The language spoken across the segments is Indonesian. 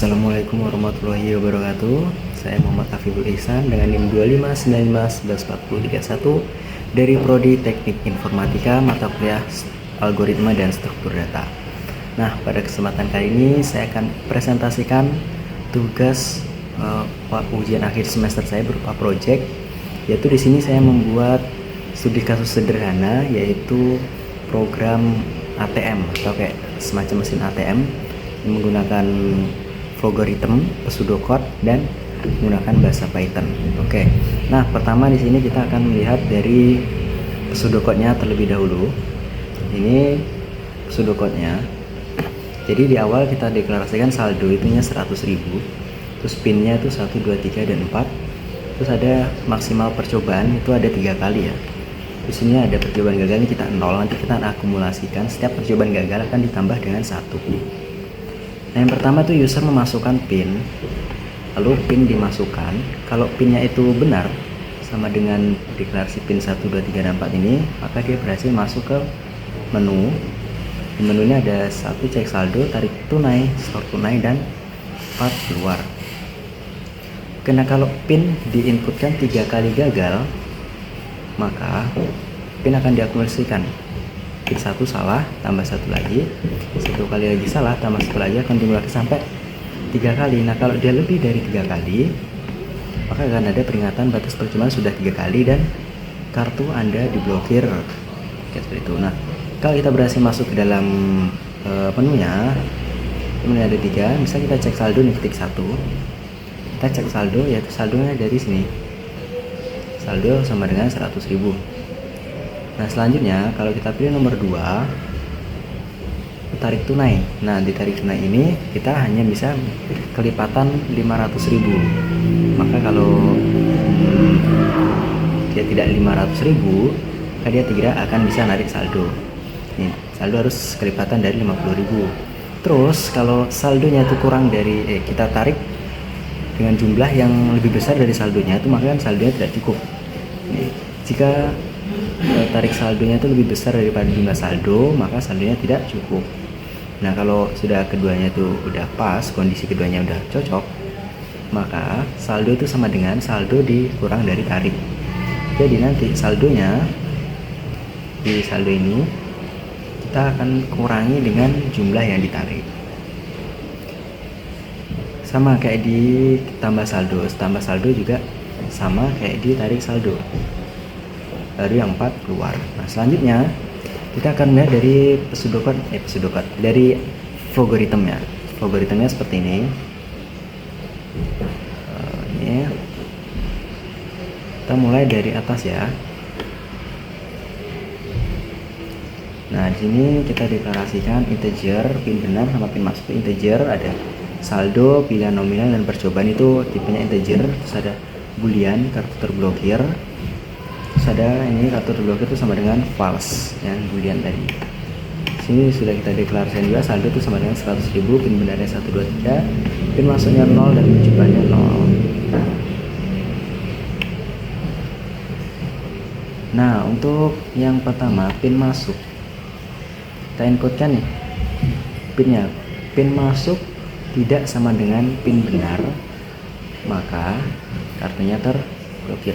Assalamualaikum warahmatullahi wabarakatuh. Saya Muhammad Afiful Ihsan dengan NIM 2595114031 dari Prodi Teknik Informatika mata kuliah Algoritma dan Struktur Data. Nah, pada kesempatan kali ini saya akan presentasikan tugas ujian akhir semester saya berupa project, yaitu di sini saya membuat studi kasus sederhana, yaitu program ATM atau kayak semacam mesin ATM yang menggunakan logaritma, pseudocode, dan menggunakan bahasa Python. Oke. Nah, pertama di sini kita akan melihat dari pseudocode-nya terlebih dahulu. Ini pseudocode-nya. Jadi di awal kita deklarasikan saldo itunya 100.000. Terus pinnya itu 1, 2, 3 dan 4. Terus ada maksimal percobaan itu ada 3 kali ya. Di sini ada percobaan gagal, ini kita 0, nanti kita akumulasikan. Setiap percobaan gagal akan ditambah dengan 1. Nah, yang pertama tuh user memasukkan PIN, lalu PIN dimasukkan. Kalau PINnya itu benar sama dengan deklarasi PIN 1, 2, 3, dan 4 ini, maka dia berhasil masuk ke menu. Di menunya ada 1 cek saldo, tarik tunai, store tunai, dan 4 keluar. Karena kalau PIN diinputkan 3 kali gagal, maka PIN akan diakumulasikan. PIN 1 salah, tambah 1 lagi, 1 kali lagi salah, tambah 1 lagi, akan dimulai sampai 3 kali. Nah, kalau dia lebih dari 3 kali, maka akan ada peringatan batas percobaan sudah 3 kali dan kartu Anda diblokir. Oke, seperti itu. Nah, kalau kita berhasil masuk ke dalam menunya ada 3, misalnya kita cek saldo nih, ketik 1, kita cek saldo, yaitu saldonya dari sini, saldo sama dengan 100.000. Nah, selanjutnya kalau kita pilih nomor 2, tarik tunai. Nah, di tarik tunai ini kita hanya bisa kelipatan 500.000. Maka kalau dia tidak 500.000, maka dia tidak akan bisa narik saldo. Nih, saldo harus kelipatan dari 50.000. Terus kalau saldonya itu kurang dari kita tarik dengan jumlah yang lebih besar dari saldonya itu, maka kan saldonya tidak cukup. Nih, jika tarik saldonya itu lebih besar daripada jumlah saldo, maka saldonya tidak cukup. Nah, kalau sudah keduanya itu udah pas, kondisi keduanya udah cocok, maka saldo itu sama dengan saldo dikurang dari tarik. Jadi nanti saldonya di saldo ini kita akan kurangi dengan jumlah yang ditarik. Sama kayak di tambah saldo juga sama kayak di tarik saldo. Baru yang 4 keluar. Nah, selanjutnya kita akan melihat dari pseudocode dari logaritmnya. Logaritmnya seperti ini. Kita mulai dari atas ya. Nah, di sini kita deklarasikan integer, pin benar sama pin masuk integer, ada saldo, pilihan nominal, dan percobaan itu tipenya integer. Terus ada boolean, kartu terblokir. Terus ada ini kartu terblokir itu sama dengan false yang boolean tadi. Sini sudah kita deklarasikan juga saldo itu sama dengan 100.000, pin benarnya 1, 2, 3, pin masuknya 0 dan percobaannya 0. Nah, untuk yang pertama pin masuk, kita inputkan nih pinnya. Pin masuk tidak sama dengan pin benar, maka kartunya terblokir.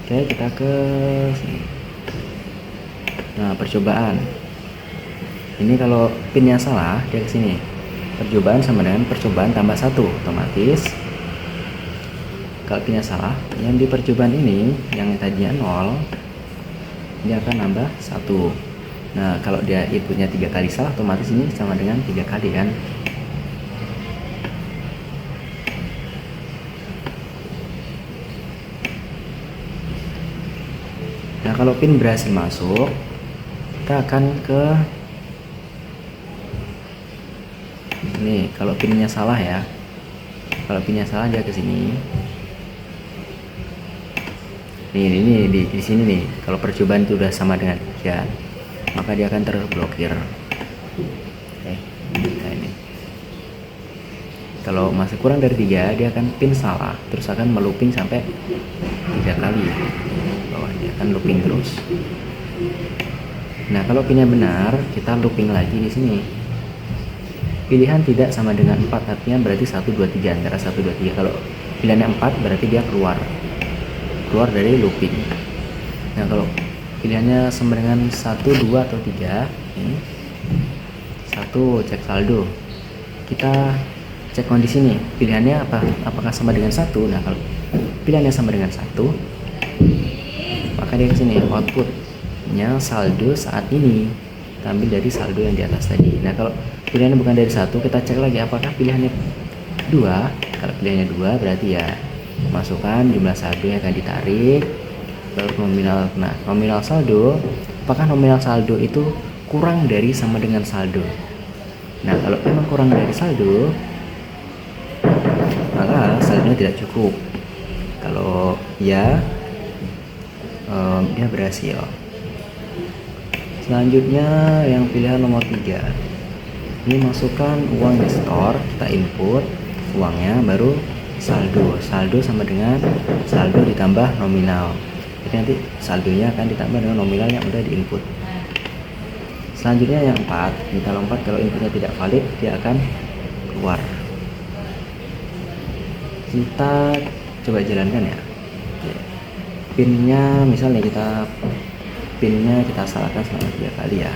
Oke, kita ke sini. Nah, percobaan. Ini kalau pinnya salah, dia ke sini. Percobaan sama dengan percobaan tambah 1, otomatis. Kalau pinnya salah, yang di percobaan ini, yang tadinya 0, dia akan nambah 1. Nah, kalau dia inputnya 3 kali salah, otomatis ini sama dengan 3 kali kan. Nah, kalau pin berhasil masuk, kita akan ke ini. Kalau pinnya salah ya, kalau pinnya salah dia ke sini. Ini di sini nih. Kalau percobaan itu udah sama dengan 3, maka dia akan terblokir. Oke, nah ini. Kalau masih kurang dari 3, dia akan pin salah, terus akan melooping sampai 3 kali. Bawahnya akan looping terus. Nah, kalau pinnya benar, kita looping lagi di sini. pilihan tidak sama dengan 4, artinya berarti 1, 2, 3, antara 1, 2, 3. Kalau pilihannya 4 berarti dia keluar dari looping. Nah kalau pilihannya sama dengan 1, 2, atau 3, ini 1 cek saldo, kita cek kondisi nih, pilihannya apakah sama dengan 1. Nah kalau pilihannya sama dengan 1, maka dia kesini outputnya saldo saat ini, kita ambil dari saldo yang di atas tadi. Nah kalau pilihannya bukan dari 1, kita cek lagi apakah pilihannya 2. Kalau pilihannya 2 berarti ya masukkan jumlah saldo yang akan ditarik, baru nominal. Nah nominal saldo, apakah nominal saldo itu kurang dari sama dengan saldo. Nah kalau memang kurang dari saldo, maka saldonya tidak cukup. Kalau ya, dia berhasil. Selanjutnya yang pilihan nomor 3, ini masukkan uang di store, kita input uangnya, baru saldo sama dengan saldo ditambah nominal. Jadi nanti saldonya akan ditambah dengan nominal yang udah diinput. Selanjutnya yang 4, kita lompat, kalau inputnya tidak valid dia akan keluar. Kita coba jalankan ya. Pinnya misalnya kita salahkan selama 3 kali ya.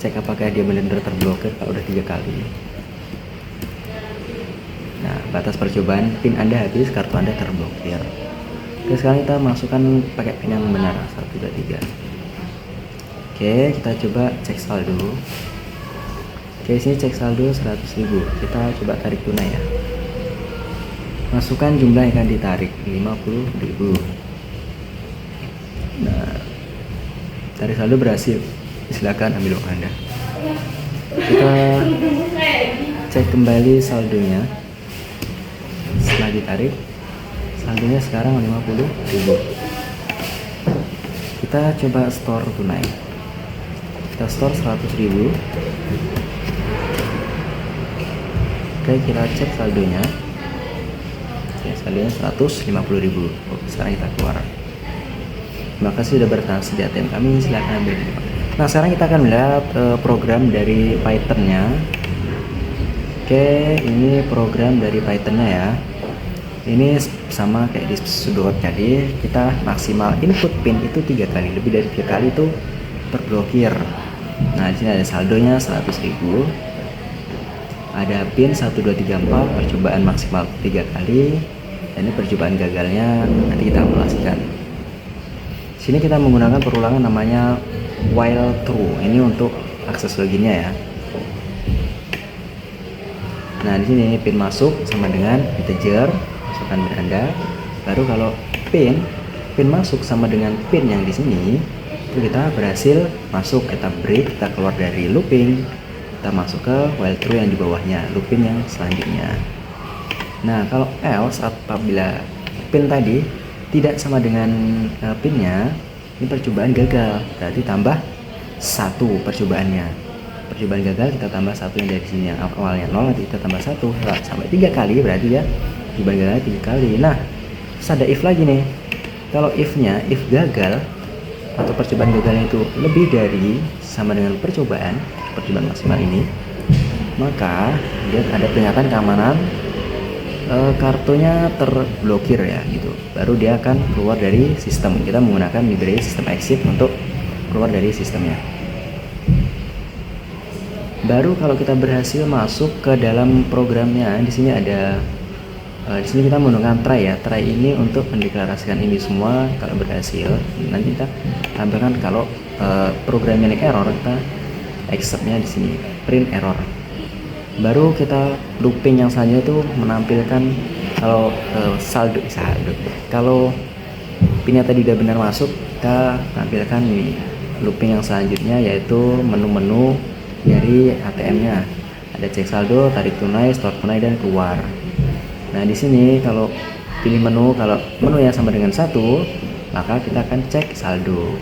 Cek apakah dia benar-benar terblokir kalau udah 3 kali. Nah batas percobaan pin Anda habis, kartu Anda terblokir. Oke, sekarang kita masukkan pakai pin yang benar, 1, 2, 3. Oke, kita coba cek saldo. Oke, sini cek saldo 100.000. Kita coba tarik tunai ya. Masukkan jumlah yang akan ditarik, 50.000. Nah, tarik saldo berhasil. Silakan ambil uang Anda. Kita cek kembali saldonya. Setelah ditarik, saldonya sekarang 50.000. Kita coba store tunai. Kita store 100.000. Oke, kita cek saldonya. Oke, saldonya 150.000. Oke, sekarang kita keluar. Terima kasih sudah bertransaksi di ATM kami, silahkan ambil. Nah sekarang kita akan melihat program dari Python-nya. Oke, ini program dari Python-nya ya. Ini sama kayak di Sudot tadi, kita maksimal input pin itu 3 kali, lebih dari 3 kali itu terblokir. Nah di sini ada saldonya 100.000. Ada pin 1, 2, 3, 4, percobaan maksimal 3 kali. Dan ini percobaan gagalnya nanti kita akumulasikan. Sini kita menggunakan perulangan namanya while true. Ini untuk akses loginnya ya. Nah di sini pin masuk sama dengan integer, masukkan pin Anda. Baru kalau pin masuk sama dengan pin yang di sini, itu kita berhasil masuk. Kita break, kita keluar dari looping, kita masuk ke while true yang di bawahnya, looping yang selanjutnya. Nah kalau else, apabila pin tadi tidak sama dengan pinnya, ini percobaan gagal, berarti tambah 1 percobaannya. Percobaan gagal kita tambah 1 yang dari sini, yang awalnya 0 nanti kita tambah 1 sampai 3 kali, berarti ya percobaan gagal 3 kali. Nah terus ada if lagi nih. Kalau if gagal atau percobaan gagalnya itu lebih dari sama dengan percobaan maksimal ini, maka dia ada peringatan keamanan, kartunya terblokir ya gitu, baru dia akan keluar dari sistem. Kita menggunakan library system exit untuk keluar dari sistemnya. Baru kalau kita berhasil masuk ke dalam programnya, di sini ada di sini kita menggunakan try ya. Try ini untuk mendeklarasikan ini semua. Kalau berhasil, nanti kita tampilkan kalau programnya ini error, kita accept-nya di sini print error. Baru kita looping yang selanjutnya itu menampilkan kalau saldo. Kalau pinnya tadi udah benar masuk, kita tampilkan ini looping yang selanjutnya, yaitu menu-menu dari ATM-nya. Ada cek saldo, tarik tunai, store tunai, dan keluar. Nah di sini kalau pilih menu, kalau menu yang sama dengan 1, maka kita akan cek saldo.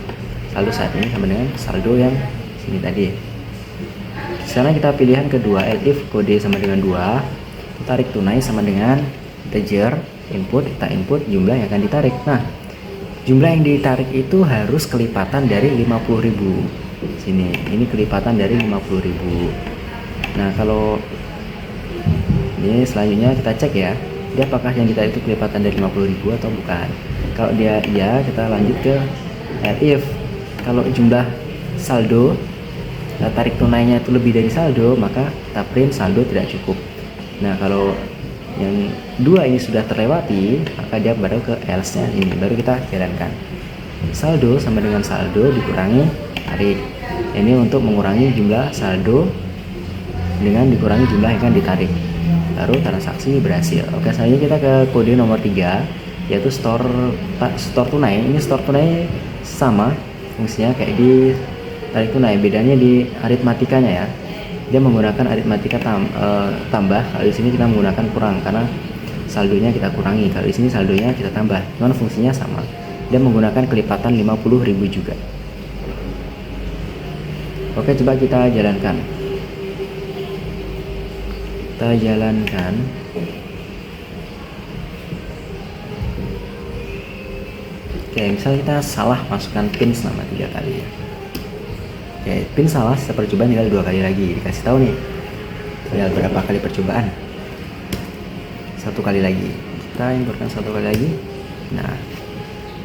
Saldo saat ini sama dengan saldo yang sini tadi. Sekarang kita pilihan kedua, if kode sama dengan 2, tarik tunai sama dengan integer, input, kita input jumlah yang akan ditarik. Nah jumlah yang ditarik itu harus kelipatan dari 50.000. Sini ini kelipatan dari 50.000. Nah, kalau ini selanjutnya kita cek ya, dia apakah yang ditarik itu kelipatan dari 50.000 atau bukan. Kalau dia iya, kita lanjut ke if. Kalau jumlah saldo tarik tunainya itu lebih dari saldo, maka kita print saldo tidak cukup. Nah, kalau yang dua ini sudah terlewati, maka dia baru ke else nya ini, baru kita jalankan. Saldo sama dengan saldo dikurangi tarik. Ini untuk mengurangi jumlah saldo dengan dikurangi jumlah yang akan ditarik, baru transaksi berhasil. Oke, selanjutnya kita ke kode nomor 3, yaitu store tunai. Ini store tunai sama fungsinya kayak di tarik tunai, bedanya di aritmatikanya ya. Dia menggunakan aritmatika tambah. Kalau di sini kita menggunakan kurang karena saldonya kita kurangi. Kalau di sini saldonya kita tambah, cuman fungsinya sama. Dia menggunakan kelipatan 50.000 juga. Oke, coba kita jalankan. Oke, misalnya kita salah masukkan pin selama 3 kali ya. Oke, pin salah, kita percobaan tinggal 2 kali lagi. Dikasih tahu nih tinggal berapa kali percobaan. 1 kali lagi, kita inputkan 1 kali lagi. Nah,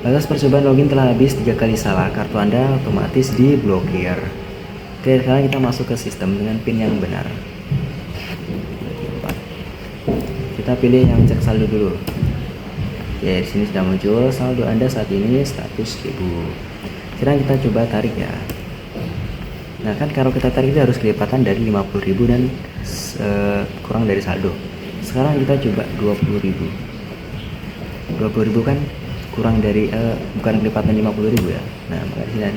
batas percobaan login telah habis. 3 kali salah, kartu Anda otomatis diblokir. Oke, sekarang kita masuk ke sistem dengan pin yang benar. Kita pilih yang cek saldo dulu. Oke, di sini sudah muncul saldo Anda saat ini 100.000. Sekarang kita coba tarik ya. Nah, kan kalau kita tarik itu harus kelipatan dari 50.000 dan kurang dari saldo. Sekarang kita coba 20.000. 20.000 kan kurang dari bukan kelipatan 50.000 ya. Nah, maka di sini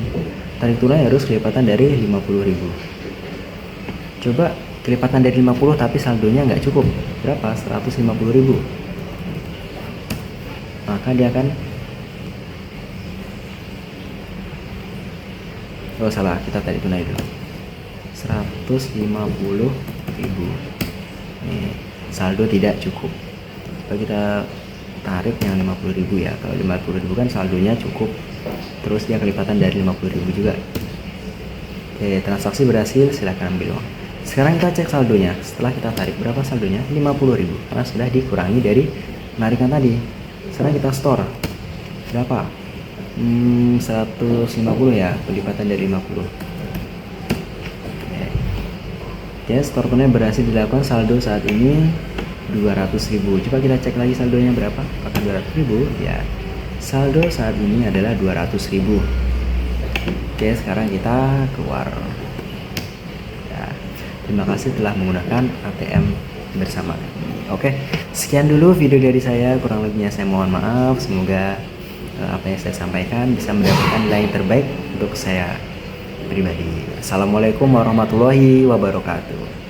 tarik tunai harus kelipatan dari 50.000. Coba kelipatan dari 50 tapi saldonya nggak cukup. Berapa? 150.000. Maka dia akan salah, kita tarik tunai dulu 150.000. Nih, saldo tidak cukup. Coba kita tarik yang 50.000 ya. Kalau 50.000 kan saldonya cukup, terus dia kelipatan dari 50.000 juga. Oke, transaksi berhasil, silahkan ambil uang. Sekarang kita cek saldonya. Setelah kita tarik, berapa saldonya? 50.000, karena sudah dikurangi dari penarikan tadi. Sekarang kita store berapa? 150 ya, pelipatan dari 50. Oke, store tunai berhasil dilakukan. Saldo saat ini 200.000. Coba kita cek lagi saldonya berapa. Apakah 200.000? Ya, saldo saat ini adalah 200.000. Oke, sekarang kita keluar. Terima kasih telah menggunakan ATM bersama. Oke, sekian dulu video dari saya. Kurang lebihnya saya mohon maaf. Semoga apa yang saya sampaikan bisa mendapatkan nilai yang terbaik untuk saya pribadi. Assalamualaikum warahmatullahi wabarakatuh.